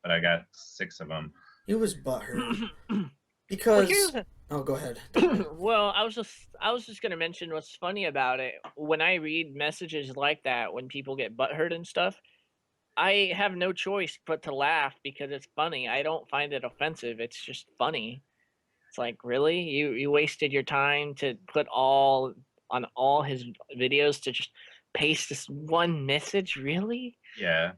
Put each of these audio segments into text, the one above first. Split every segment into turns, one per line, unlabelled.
but I got 6 of them.
He was butthurt
Well,
because. Oh, go ahead.
well, I was just gonna mention what's funny about it. When I read messages like that, when people get butthurt and stuff, I have no choice but to laugh because it's funny. I don't find it offensive. It's just funny. It's like, really? You wasted your time to put all on all his videos to just paste this one message? Really?
Yeah,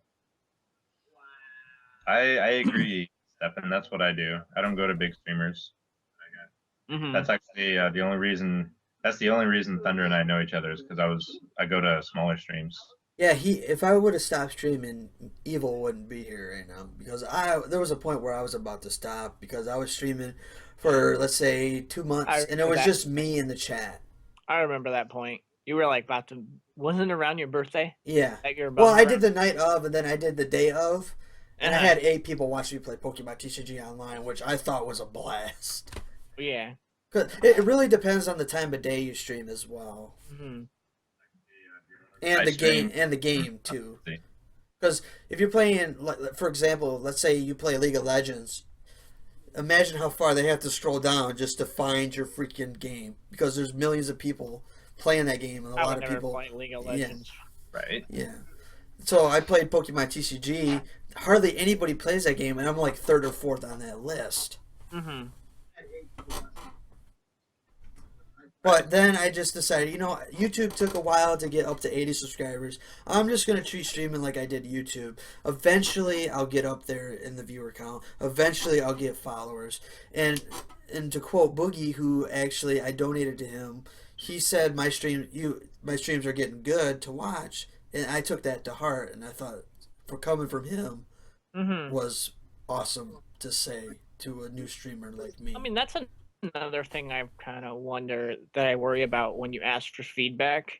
I agree, Stefan. That's what I do. I don't go to big streamers.
Mhm.
That's actually the only reason. That's the only reason Thunder and I know each other is because I go to smaller streams.
Yeah, if I would have stopped streaming, Evil wouldn't be here right now because there was a point where I was about to stop because I was streaming for let's say 2 months
I
and it
remember
was
that.
just me in the chat.
I remember that point. You were like about to. Wasn't it around your birthday
Yeah.
that you're
Well,
bummed
I did
around?
the night of and then I did the day of,
Uh
and I
huh.
had 8 people watch me play Pokemon TCG online, which I thought was a blast.
Yeah.
'Cause it really depends on the time of day you stream as well,
Mhm.
and
I stream.
the game too. Because if you're playing, for example, let's say you play League of Legends, imagine how far they have to scroll down just to find your freaking game because there's millions of people playing that game and a
I
lot
would
of
never
people.
play League of
Yeah,
Legends.
Right.
yeah. So I played Pokemon TCG. Hardly anybody plays that game, and I'm like third or fourth on that list.
Mhm.
But then I just decided, YouTube took a while to get up to 80 subscribers. I'm just going to treat streaming like I did YouTube. Eventually, I'll get up there in the viewer count. Eventually, I'll get followers. And to quote Boogie, who actually I donated to him, he said my streams are getting good to watch, and I took that to heart. And I thought, for coming from him,
Mhm.
was awesome to say to a new streamer like
I
me.
mean, that's another thing I kind of wonder that I worry about when you ask for feedback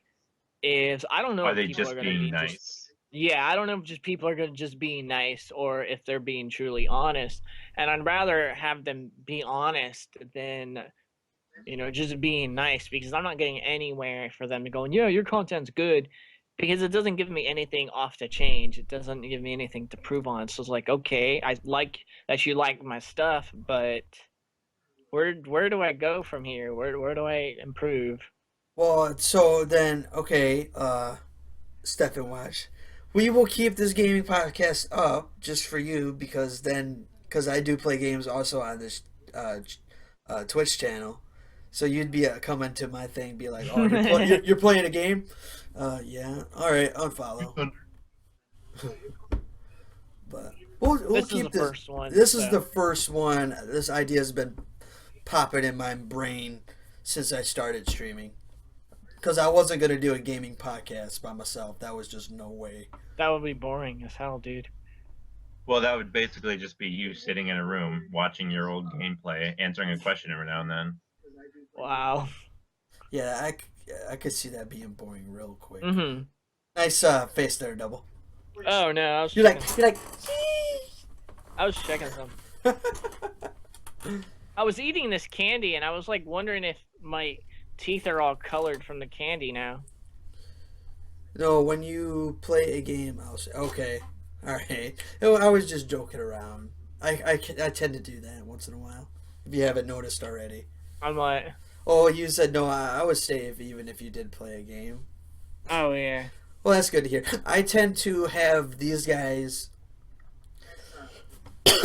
is I don't know
Are
if
they
people are
just
gonna
being
be just
nice?
yeah, I don't know if just people are gonna just be nice or if they're being truly honest. And I'd rather have them be honest than just being nice because I'm not getting anywhere for them to go, yeah, your content's good because it doesn't give me anything off to change. It doesn't give me anything to prove on. So it's like, okay, I like that you like my stuff, but where do I go from here? Where do I improve?
Well, so then, okay, Stefan Watch. We will keep this gaming podcast up just for you because I do play games also on this Twitch channel. So you'd be coming to my thing, be like, "Oh, you're playing a game? Yeah. All right, unfollow." But we'll
This is the
keep this.
first one,
This is
so
the first one. This idea has been popping in my brain since I started streaming. Because I wasn't gonna do a gaming podcast by myself. That was just no way.
that would be boring as hell, dude.
Well, that would basically just be you sitting in a room watching your old gameplay, answering a question every now and then.
Wow.
Yeah, I could see that being boring real quick.
Mhm.
Nice face there, double.
Oh no, I was
You're like
checking.
you're like.
I was checking some. I was eating this candy and I was like wondering if my teeth are all colored from the candy now.
No, when you play a game, I'll say okay. All right. I was just joking around. I tend to do that once in a while. If you haven't noticed already.
I'm like,
Oh, you said no. I was safe even if you did play a game.
oh yeah.
Well, that's good to hear. I tend to have these guys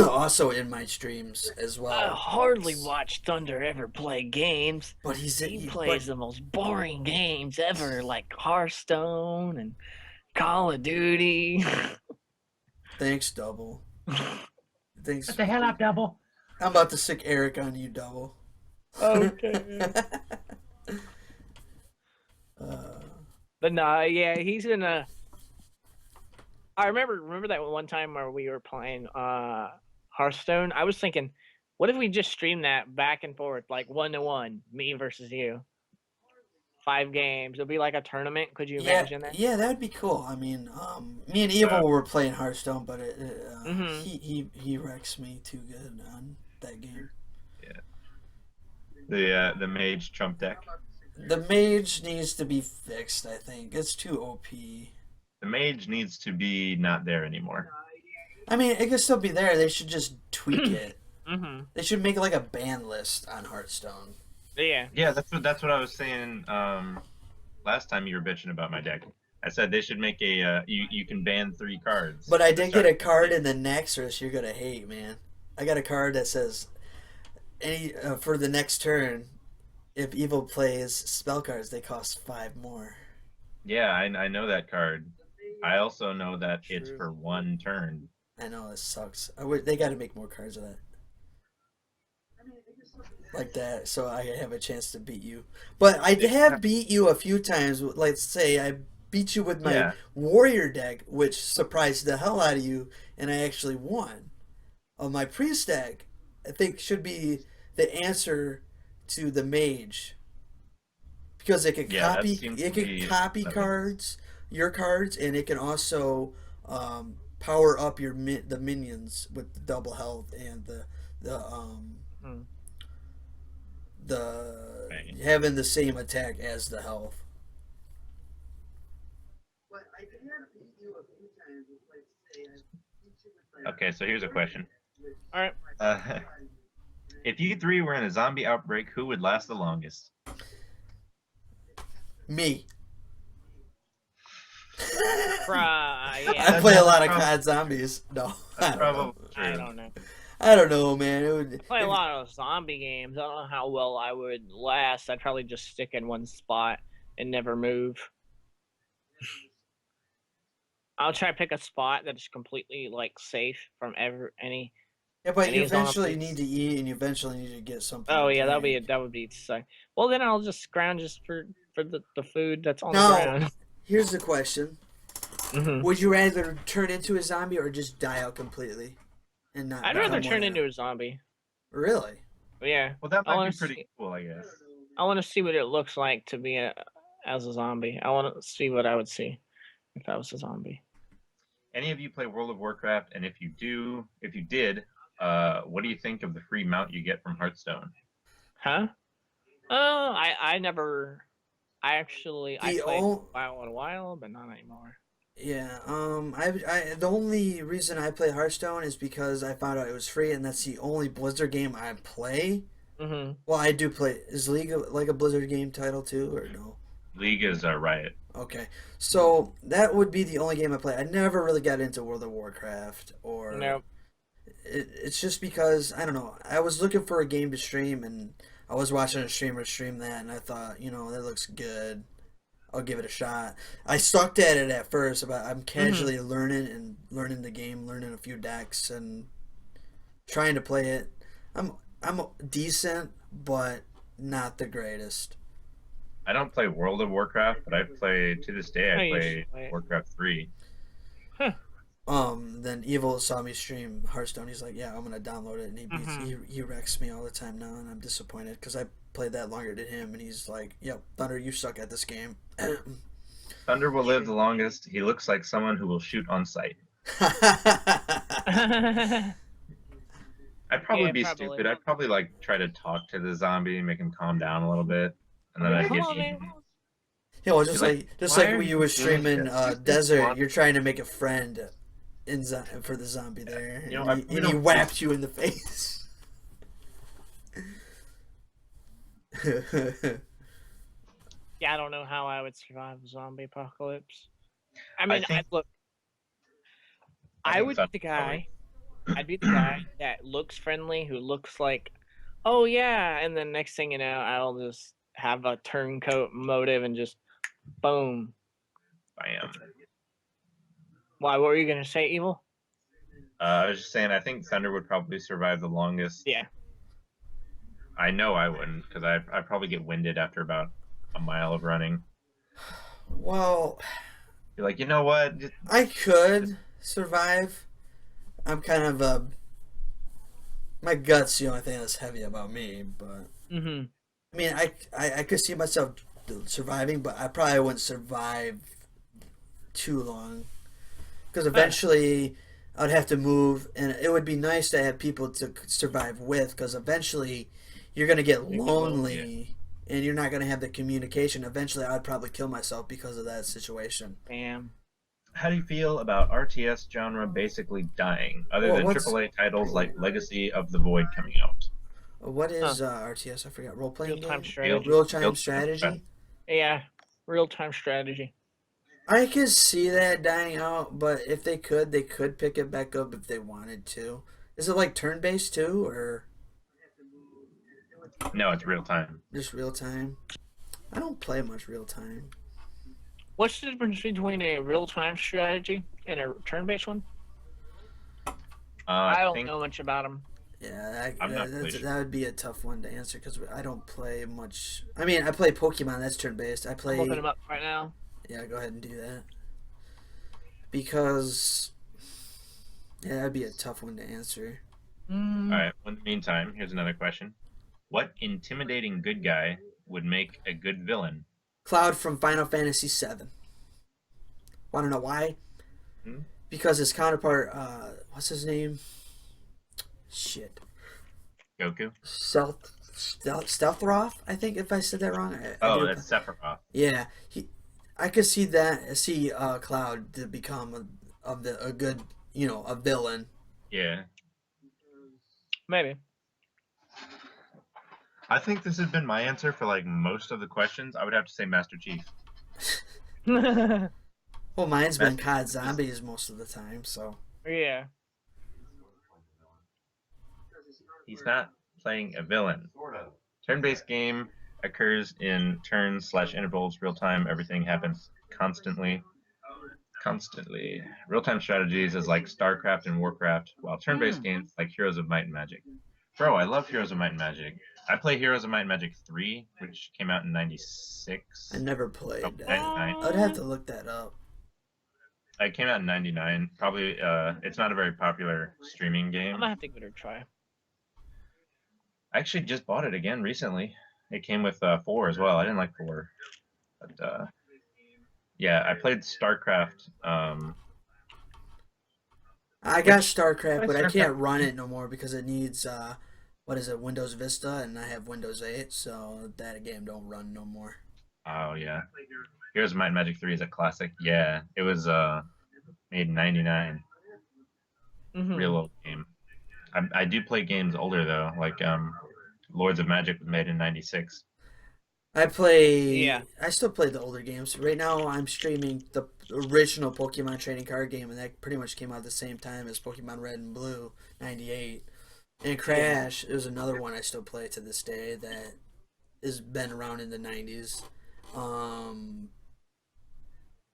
also in my streams as
I
well.
hardly watch Thunder ever play games.
But
He
but
plays the most boring games ever, like Hearthstone and Call of Duty.
thanks, double. Thanks.
What the hell up, Double?
I'm about to sick Eric on you, double.
Okay. But nah, yeah, he's gonna. I remember that one time where we were playing Hearthstone. I was thinking, what if we just stream that back and forth, like 1-1, me versus you, 5 games? It'll be like a tournament. Could you
Yeah,
imagine that?
yeah, that'd be cool. I mean, me and
Uh,
Evil were playing Hearthstone, but
Mm-hmm.
he wrecks me too good on that game.
the mage trump deck.
The mage needs to be fixed. I think it's too OP.
The mage needs to be not there anymore.
I mean, it could still be there. They should just tweak it.
Mm-hmm.
They should make like a ban list on Hearthstone.
Yeah.
Yeah, that's what I was saying. Last time you were bitching about my deck, I said they should make a you can ban 3 cards.
But I
at the
did get
start
a
of the
card
game.
in the Nexus you're gonna hate, man. I got a card that says any for the next turn, if evil plays spell cards, they cost 5 more.
Yeah, I know that card. I also know that it's
True.
for 1 turn.
I know it sucks. They got to make more cards of that, like that, so I have a chance to beat you. But I have beat you a few times. Let's say I beat you with my
Yeah,
warrior deck, which surprised the hell out of you, and I actually won. On my priest deck, I think should be the answer to the mage because
yeah, that seems
it
to
can
be
copy
the thing.
cards, your cards, and it can also power up the minions with the double health and the
Mm.
the having the same attack as the health.
Okay, so here's a question.
All right.
Uh, if you three were in a zombie outbreak, who would last the longest?
Me.
Yeah.
I play a lot of
That's
COD zombies. No,
That's
I don't know.
probably
I
true.
don't know.
I don't know, man. It would.
Play a lot of zombie games. I don't know how well I would last. I'd probably just stick in one spot and never move. I'll try to pick a spot that's completely like safe from any.
Yeah, but you
Any
eventually
zombies?
need to eat, and you eventually need to get something.
Oh
to
yeah,
drink.
that would be sick. Well then I'll just scrounge just for the food that's on the
Now,
ground.
here's the question:
Hmm.
would you rather turn into a zombie or just die out completely and not
I'd
become
rather
one
turn
of
into
them?
a zombie.
Really?
But yeah,
Well, that
I
might
want
be
to
pretty
see.
cool, I guess.
I want to see what it looks like to be as a zombie. I want to see what I would see if I was a zombie.
Any of you play World of Warcraft? And if you did, what do you think of the free mount you get from Hearthstone?
Huh? I never. I
The
played
only
WoW in a while, but not anymore.
Yeah, I the only reason I play Hearthstone is because I found out it was free, and that's the only Blizzard game I play.
Hmm.
Well, I do play. Is like a Blizzard game title too, or no?
League is a Riot.
Okay, so that would be the only game I play. I never really got into World of Warcraft, or
No.
it's just because I don't know. I was looking for a game to stream, and I was watching a streamer stream that, and I thought, that looks good. I'll give it a shot. I sucked at it at first, but I'm
Hmm.
casually learning the game, learning a few decks, and trying to play it. I'm decent, but not the greatest.
I don't play World of Warcraft, but I play to this day. I
I used to
play
play it.
Warcraft 3.
Huh.
Then Evil saw me stream Hearthstone. He's like, "Yeah, I'm gonna download it," and
Hmm.
he wrecks me all the time now, and I'm disappointed because I played that longer than him, and he's like, "Yep, Thunder, you suck at this game."
Thunder will live the longest. He looks like someone who will shoot on sight. I'd probably
Yeah,
be
probably.
stupid. I'd probably like try to talk to the zombie, make him calm down a little bit, and then I'd
Come
get
on, man.
eaten.
Yeah, well,
Be
just
why
like
are
when you
you
were
doing
streaming
this? Just
Desert,
walk-
you're trying to make a friend for the zombie there,
You know,
and
we
he
don't-
whapped you in the face.
Yeah, I don't know how I would survive a zombie apocalypse. I
I
mean,
think-
I
think
would be
Thunder
the guy. I'd be the guy that looks friendly, who looks like, oh yeah, and then next thing you know, I'll just have a turncoat motive and just boom.
Bam.
Why? What were you gonna say, Evil?
I was just saying, I think Thunder would probably survive the longest.
Yeah.
I know I wouldn't, because I'd probably get winded after about a mile of running.
Well,
You're like, you know what?
I could survive. I'm kind of my gut's the only thing that's heavy about me, but
Mm-hmm.
I mean, I could see myself surviving, but I probably wouldn't survive too long because eventually I'd have to move, and it would be nice to have people to survive with because eventually you're gonna get lonely and you're not gonna have the communication. Eventually, I'd probably kill myself because of that situation.
Bam.
How do you feel about RTS genre basically dying, other
Well,
than
what's
AAA titles like Legacy of the Void coming out?
what
Huh.
is RTS? I forgot. Role playing
Real-time
game.
strategy.
Real time
Guild
strategy.
Yeah. Real-time strategy.
I could see that dying out, but if they could pick it back up if they wanted to. Is it like turn based too, or
No, it's real time.
just real time? I don't play much real time.
What's the difference between a real-time strategy and a turn-based one?
I
I don't
think
know much about them.
Yeah,
I'm not really sure.
that would be a tough one to answer because I don't play much. I mean, I play Pokemon. That's turn based. I
I'm looking
play.
them up right now.
Yeah, go ahead and do that because yeah, that'd be a tough one to answer.
All
Mm,
right. Well, in the meantime, here's another question: what intimidating good guy would make a good villain?
Cloud from Final Fantasy VII. Want to know why?
Hmm?
Because his counterpart, what's his name? Shit.
Goku?
Stealthroth, I think if I said that wrong, I
Oh,
do.
that's Sephiroth.
Yeah, I could see that. See Cloud to become a good, a villain.
Yeah.
maybe.
I think this has been my answer for like most of the questions. I would have to say Master Chief.
Well, mine's been
Master
COD
Chief is
Zombies most of the time, so
Yeah.
he's not playing a villain. Turn-based game occurs in turns slash intervals, real time. Everything happens constantly. Constantly. Real-time strategies is like StarCraft and Warcraft, while turn-based games like Heroes of Might and Magic. Bro, I love Heroes of Might and Magic. I play Heroes of Might and Magic 3, which came out in
I
'96.
never
Oh,
played.
'99.
I'd have to look that up.
It came out in '99. Probably, it's not a very popular streaming
I'm
game.
gonna have to give it a try.
I actually just bought it again recently. It came with 4 as well. I didn't like 4, but yeah, I played StarCraft.
I got
Which
StarCraft,
I
but I
StarCraft
can't run it no more because it needs what is it, Windows Vista, and I have Windows 8, so that game don't run no more.
Oh yeah, Heroes of Might and Magic 3 is a classic. Yeah, it was made in '99.
Mm-hmm.
Real old game. I do play games older though, like Lords of Magic was made in '96.
Yeah.
I still play the older games. Right now, I'm streaming the original Pokemon trading card game, and that pretty much came out at the same time as Pokemon Red and Blue, '98. And
Yeah.
Crash is another one I still play to this day that has been around in the '90s. Um,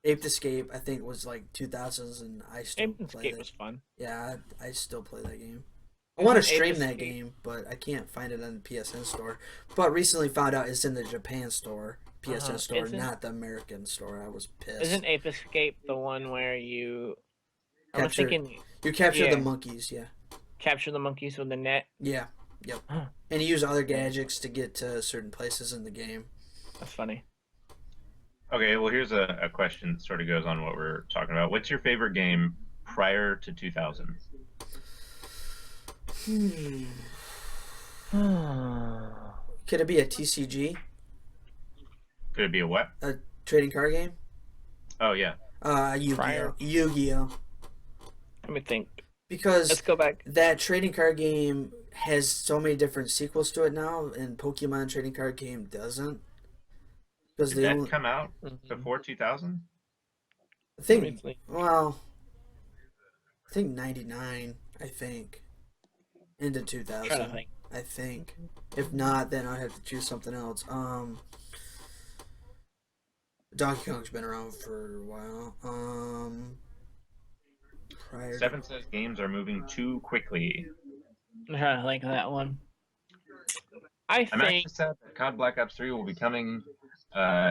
Ape Escape, I think, was like 2000s, and I still
Ape
play
Escape
that.
was fun.
Yeah, I still play that game. I want to
Isn't Ape
stream that
Escape?
game, but I can't find it on the PSN store. But recently found out it's in the Japan store, PSN store,
Isn't
not the American store. I was pissed.
isn't Ape Escape the one where you? I was
Capture,
thinking,
you capture the
yeah,
monkeys, yeah,
capture the monkeys with the net.
yeah, yep.
Huh.
And you use other gadgets to get to certain places in the game.
That's funny.
Okay, well here's a question that sort of goes on what we're talking about. What's your favorite game prior to 2000?
Hmm.
Hmm.
Could it be a TCG,
Could it be a what?
a trading card game?
Oh yeah.
Prior.
Yu-Gi-Oh. Yu-Gi-Oh.
Let me think.
Because
Let's go back.
that trading card game has so many different sequels to it now, and Pokemon trading card game doesn't. Because
Did
the
that
only,
come out
Mhm.
before 2000?
I
Let me
think,
think.
well, I think '99. I think into
Trying to
2000.
think.
I think. If not, then I have to choose something else. Donkey Kong's been around for a while. Prior to
Seven says games are moving too quickly.
I'm trying to think of that one. I
I'm
think
actually sad that COD Black Ops 3 will be coming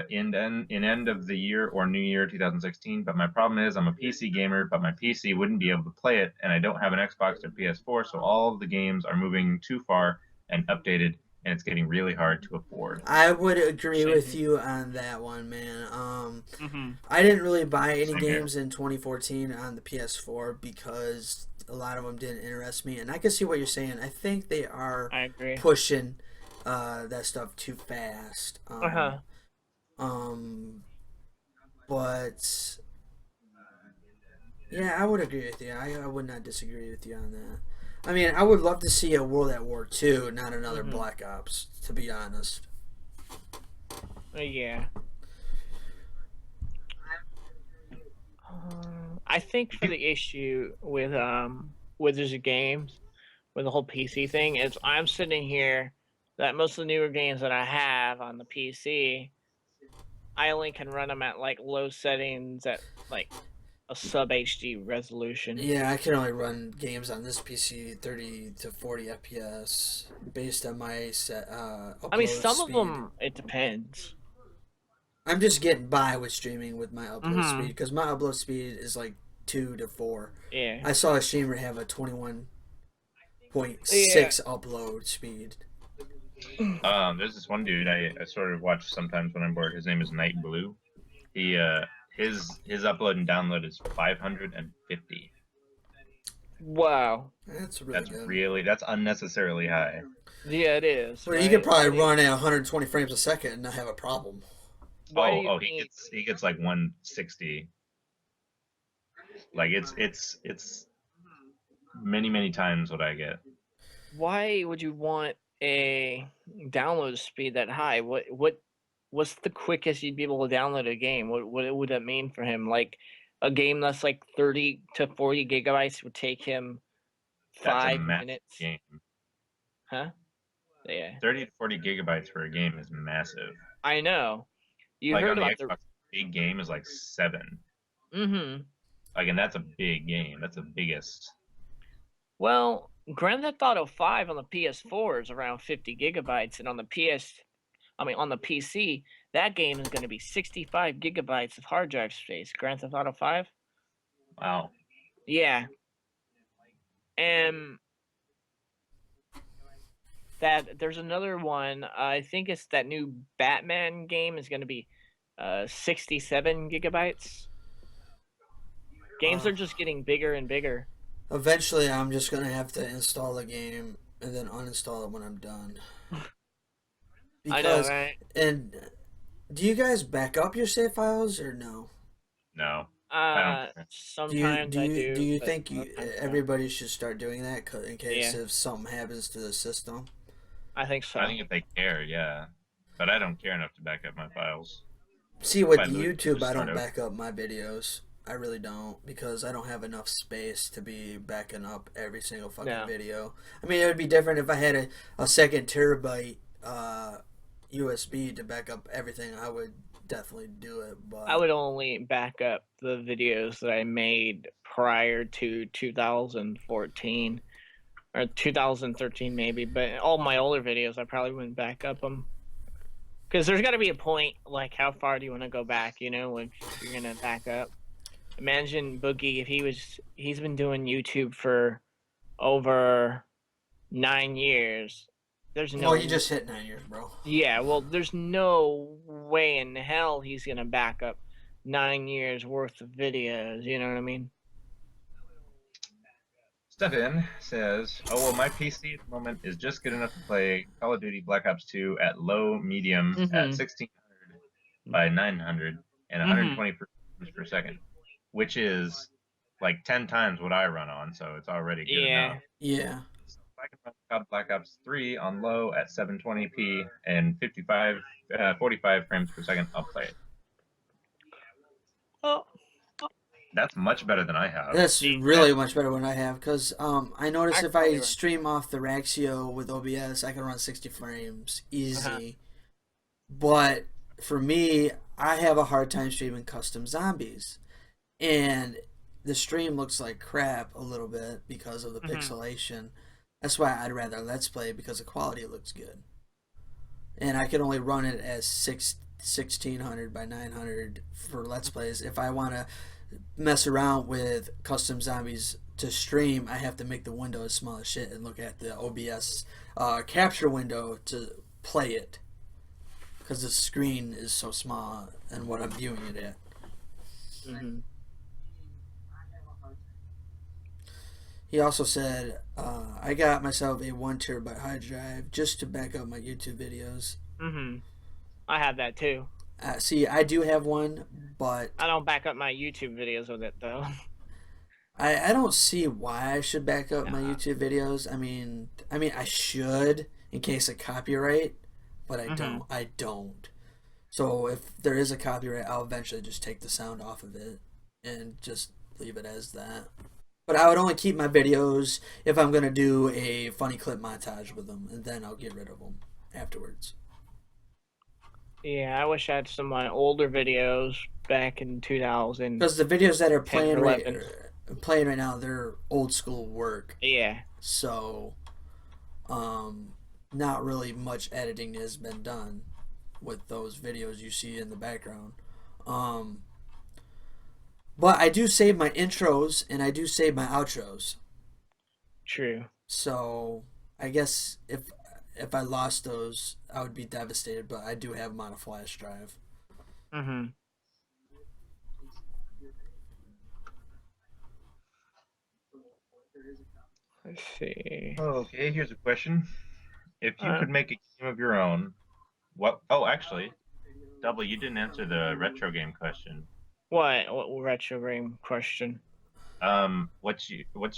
in end of the year or New Year 2016. But my problem is I'm a PC gamer, but my PC wouldn't be able to play it, and I don't have an Xbox or PS4, so all of the games are moving too far and updated, and it's getting really hard to afford.
I would agree
Same
with
here.
you on that one, man.
Mm-hmm.
I didn't really buy any
Same here.
games in 2014 on the PS4 because a lot of them didn't interest me, and I can see what you're saying. I think they are
I agree.
pushing that stuff too fast.
Uh huh.
Um, but Yeah, I would agree with you. I would not disagree with you on that. I mean, I would love to see a World at War II, not another
Mm-hmm.
Black Ops, to be honest.
Yeah. I think for the issue with these games, with the whole PC thing, is I'm sitting here that most of the newer games that I have on the PC, I only can run them at like low settings at like a sub HD resolution.
Yeah, I can only run games on this PC 30 to 40 FPS based on my
I mean,
upload
some of
speed.
them it depends.
I'm just getting by with streaming with my upload speed
Mm-hmm.
because my upload speed is like 2 to 4.
Yeah.
I saw a streamer have a 21.6
Yeah.
upload speed.
There's this one dude I sort of watch sometimes when I'm bored. His name is Night Blue. He his upload and download is 550.
Wow.
That's really
That's
good.
that's unnecessarily high.
Yeah, it is.
Well, you
Right?
could probably run at 120 frames a second and not have a problem.
Why do you
Oh,
think?
he gets like 160. Like it's many times what I get.
Why would you want a download speed that high? What's the quickest you'd be able to download a game? What would that mean for him? Like a game that's like 30 to 40 gigabytes would take him
That's a
5
massive
minutes,
game.
huh? Yeah,
30 to 40 gigabytes for a game is massive.
I know. You
Like
heard
on the
about the
Xbox, big game is like 7.
mm-hmm.
Like, and that's a big game. That's the biggest.
Well, Grand Theft Auto 5 on the PS4 is around 50 gigabytes, and on the on the PC, that game is going to be 65 gigabytes of hard drive space. Grand Theft Auto 5.
Wow.
Yeah, and that there's another one. I think it's that new Batman game is going to be 67 gigabytes. Games are just getting bigger and bigger.
Eventually, I'm just gonna have to install the game and then uninstall it when I'm done.
I know,
Because,
right?
and do you guys back up your save files or no?
No, I don't care.
Sometimes I
Do
do,
you
but
think
most times no.
everybody should start doing that in case
Yeah,
if something happens to the system?
I think
I
so.
think if they care, yeah. But I don't care enough to back up my files.
See,
If
with
I lose,
YouTube,
just
I
start
don't
over.
back up my videos. I really don't because I don't have enough space to be backing up every single fucking
No,
video. I mean, it would be different if I had a second terabyte USB to back up everything. I would definitely do it,
I
but
would only back up the videos that I made prior to 2014 or 2013 maybe, but all my older videos I probably wouldn't back up them. Because there's got to be a point, like how far do you want to go back? You know, if you're gonna back up. Imagine Boogie if he's been doing YouTube for over 9 years. There's
well, you
no
just hit 9 years, bro.
yeah, well, there's no way in hell he's gonna back up 9 years worth of videos. You know what I mean?
Stefan says, "Oh well, my PC at the moment is just good enough to play Call of Duty Black Ops 2 at low medium at
Mm-hmm.
1600 by 900 and
Mm-hmm.
120 frames per second, which is like 10 times what I run on, so it's already good enough.
Yeah.
Yeah.
So if I can run Black Ops 3 on low at 720p and 45 frames per second, I'll play it.
Oh,
That's much better than I have.
That's
see,
really much better than I have because I noticed
I
if
probably
I
run.
stream off the Raxio with OBS, I can run 60 frames
Uh-huh.
easy. But for me, I have a hard time streaming custom zombies. And the stream looks like crap a little bit because of the
Mm-hmm.
pixelation. That's why I'd rather Let's Play because the quality looks good. And I can only run it as 1600 by 900 for Let's Plays. If I want to mess around with custom zombies to stream, I have to make the window as small as shit and look at the OBS capture window to play it because the screen is so small and what I'm viewing it at.
Mm-hmm.
He also said, I got myself a 1 terabyte hard drive just to back up my YouTube videos.
Mm-hmm. I have that too.
See, I do have one, but
I don't back up my YouTube videos with it though.
I don't see why I should back up my
Nah.
YouTube videos. I should in case of copyright, but I
Mm-hmm.
don't. I don't. So if there is a copyright, I'll eventually just take the sound off of it and just leave it as that. But I would only keep my videos if I'm gonna do a funny clip montage with them, and then I'll get rid of them afterwards.
Yeah, I wish I had some of my older videos back in 2010
Because the videos that are
or 11.
playing right now, they're old school work.
Yeah,
So, um, not really much editing has been done with those videos you see in the background. Um, but I do save my intros and I do save my outros.
true.
So I guess if I lost those, I would be devastated. But I do have them on a flash drive.
Mm-hmm. Let's see.
Okay, here's a question. If you
Uh,
could make a game of your own, what? Oh, actually, Double, you didn't answer the retro game question.
what retro game question?
What's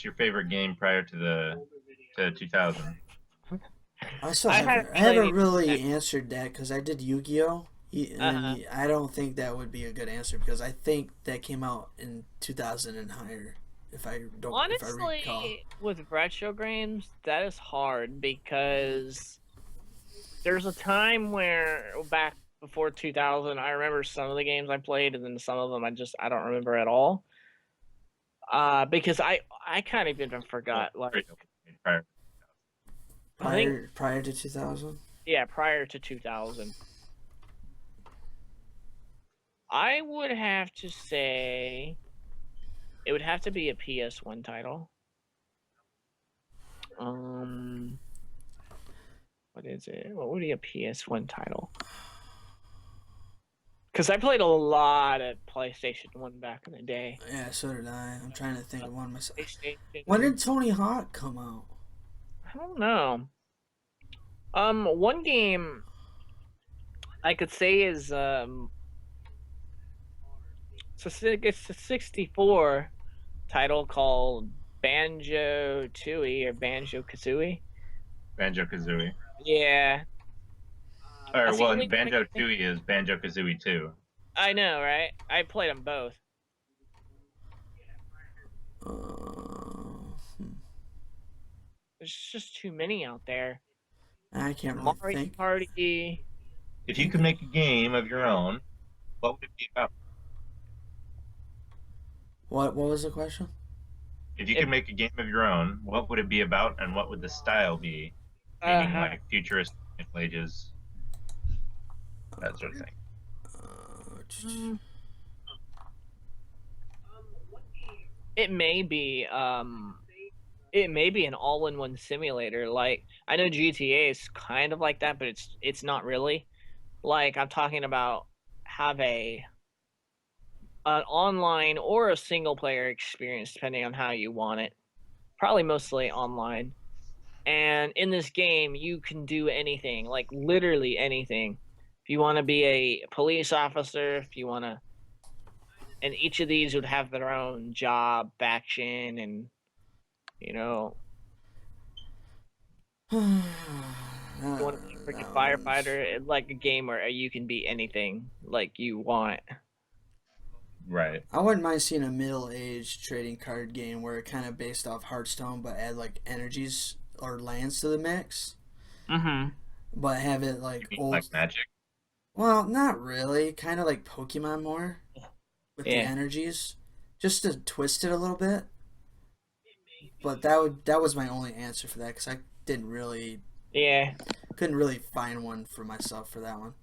your favorite game prior to the to 2000?
I still
I had a
haven't
feeling.
really answered that because I did Yu-Gi-Oh,
Uh-huh.
and I don't think that would be a good answer because I think that came out in 2000 and higher. If I recall.
Honestly, with retro games, that is hard because there's a time where back before 2000, I remember some of the games I played, and then some of them I don't remember at all. Because I kind of even
Well,
forgot, like,
prior.
I think,
Prior to 2000.
yeah, prior to 2000. I would have to say it would have to be a PS1 title. What is it? What would be a PS1 title? Because I played a lot of PlayStation 1 back in the day.
Yeah, so did I. I'm trying to think of one myself.
PlayStation.
When did Tony Hawk come out?
I don't know. One game I could say is it's a 64 title called Banjo Tooie or Banjo Kazooie.
Banjo Kazooie.
Yeah,
Or
that's the
well,
only one I
Banjo
can think.
Tooie is Banjo Kazooie 2.
I know, right? I played them both.
Uh, hmm.
There's just too many out there.
I can't really
Mario
think.
Party.
If you could make a game of your own, what would it be about?
What was the question?
If you
If
could make a game of your own, what would it be about, and what would the style be? Meaning
uh
like futuristic, Middle Ages, that sort of thing.
Uh,
it may be an all-in-one simulator. Like, I know GTA is kind of like that, but it's not really. Like, I'm talking about have an online or a single player experience depending on how you want it. Probably mostly online. And in this game, you can do anything, like literally anything. If you want to be a police officer, if you want to, and each of these would have their own job, faction, and you know,
that
you want to be a freaking
one's.
firefighter. It's like a game where you can be anything like you want.
Right.
I wouldn't mind seeing a middle-aged trading card game where it kind of based off Hearthstone, but add like energies or lands to the mix,
Mm-hmm.
but have it
You
like
mean
old.
like Magic?
Well, not really. Kind of like Pokemon more with the
Yeah.
energies, just to twist it a little bit. But that was my only answer for that because I didn't really
Yeah.
couldn't really find one for myself for that one.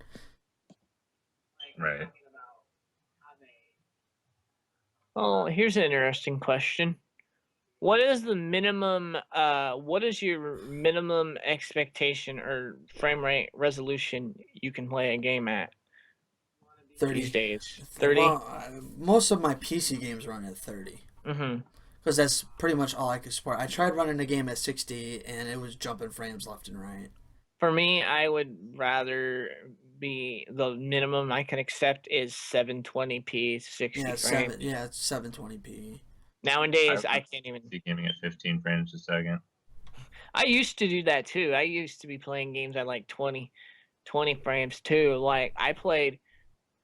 Right.
Well, here's an interesting question. What is the minimum what is your minimum expectation or frame rate resolution you can play a game at these
30.
days? 30?
Well, most of my PC games run at 30
Mm-hmm.
because that's pretty much all I could support. I tried running a game at 60 and it was jumping frames left and right.
For me, I would rather be the minimum I can accept is 720p 60 frames.
Yeah, it's 720p.
Nowadays, I
would
can't even.
be gaming at 15 frames a second.
I used to do that too. I used to be playing games at like 20 frames too. Like I played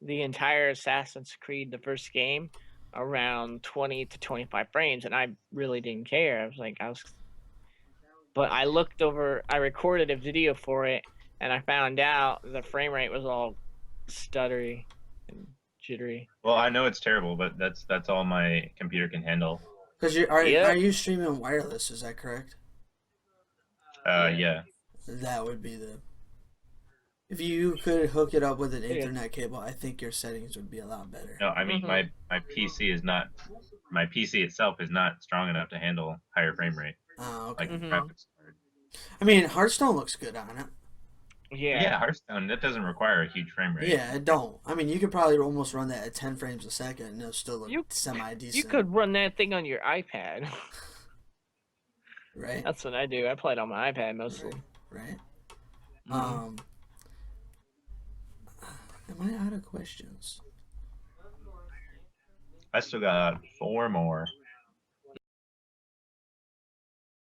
the entire Assassin's Creed, the first game, around 20 to 25 frames, and I really didn't care. But I looked over, I recorded a video for it, and I found out the frame rate was all stuttery and jittery.
Well, I know it's terrible, but that's all my computer can handle.
Because are you streaming wireless? Is that correct?
Yeah.
That would be the. If you could hook it up with an Ethernet cable, I think your settings would be a lot better.
No, I mean my PC is not. My PC itself is not strong enough to handle higher frame rate.
Oh, okay.
Like graphics card.
I mean, Hearthstone looks good on it.
Yeah.
Hearthstone, that doesn't require a huge frame rate.
Yeah, it don't. I mean, you could probably almost run that at 10 frames a second and it'll still look semi-decent.
You could run that thing on your iPad.
Right?
That's what I do. I play it on my iPad mostly.
Right? Am I out of questions?
I still got 4 more.